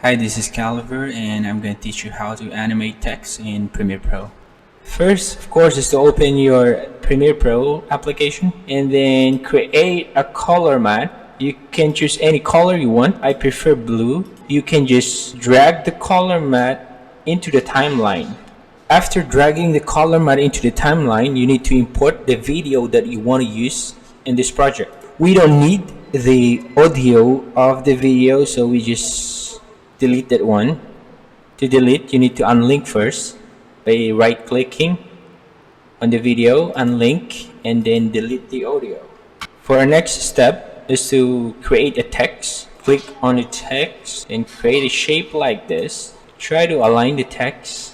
Hi, this is Caliver and I'm going to teach you how to animate text in Premiere Pro. First, of course, is to open your Premiere Pro application and then create a color mat. You can choose any color you want. I prefer blue. You can just drag the color mat into the timeline. After dragging the color mat into the timeline, you need to import the video that you want to use in this project. We don't need the audio of the video, so we just delete that one. To delete, you need to unlink first by right clicking on the video, unlink, and then delete the audio. For our next step is to create a text. Click on the text and create a shape like this. Try to align the text.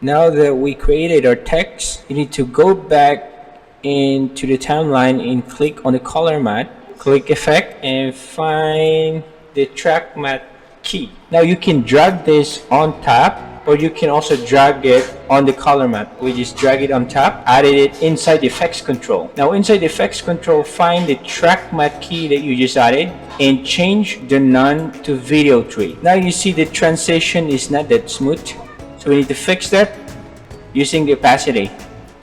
Now that we created our text, you need to go back into the timeline and click on the color mat. Click effect and find the track mat key. Now you can drag this on top, or you can also drag it on the color mat. We just drag it on top, added it inside the effects control. Now inside the effects control, find the track mat key that you just added and change the none to video tree. Now you see the transition is not that smooth, so we need to fix that using the opacity.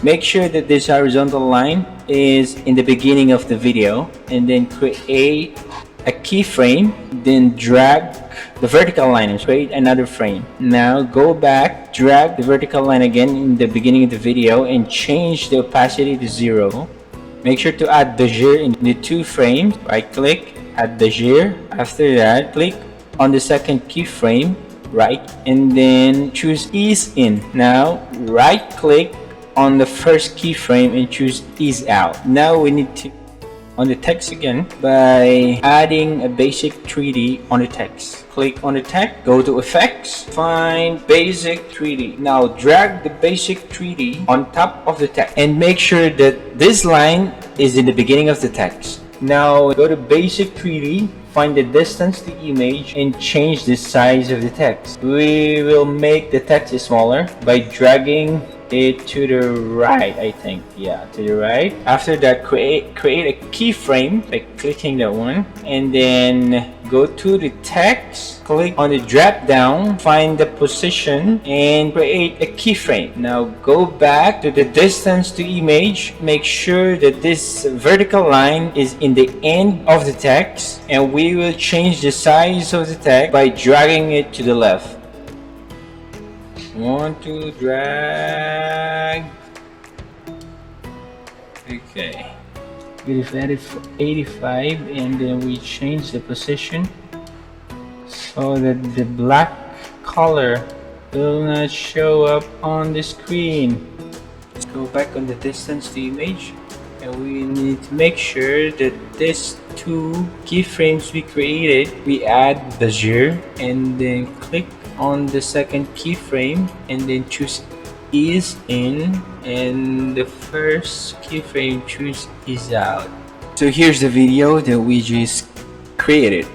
Make sure that this horizontal line is in the beginning of the video, and then create a keyframe, then drag the vertical line and create another frame. Now go back, drag the vertical line again in the beginning of the video and change the opacity to 0. Make sure to add bezier in the 2 frames. Right click, add bezier. After that, click on the second keyframe, right, and then choose ease in. Now right click on the first keyframe and choose ease out. Now we need to on the text again by adding a basic 3D on the text. Click on the text, go to effects, find basic 3D. Now drag the basic 3D on top of the text and make sure that this line is in the beginning of the text. Now go to basic 3D, find the distance to image and change the size of the text. We will make the text smaller by dragging it to the right, I think. Yeah, to the right. After that, create a keyframe by clicking that one, and then go to the text, click on the drop down, find the position and create a keyframe. Now go back to the distance to image, make sure that this vertical line is in the end of the text, and we will change the size of the text by dragging it to the left. Want to drag. Okay, we've added 85 and then we change the position so that the black color will not show up on the screen. Let's go back on the distance to image, and we need to make sure that these 2 keyframes we created, we add bezier and then click on the second keyframe and then choose ease in, and the first keyframe choose ease out. So here's the video that we just created.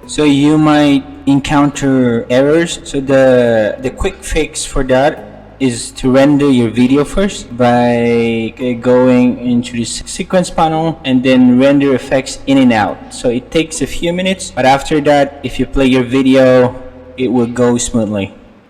So you might encounter errors. So the quick fix for that is to render your video first by going into the sequence panel and then render effects in and out. So it takes a few minutes, but after that, if you play your video, it will go smoothly.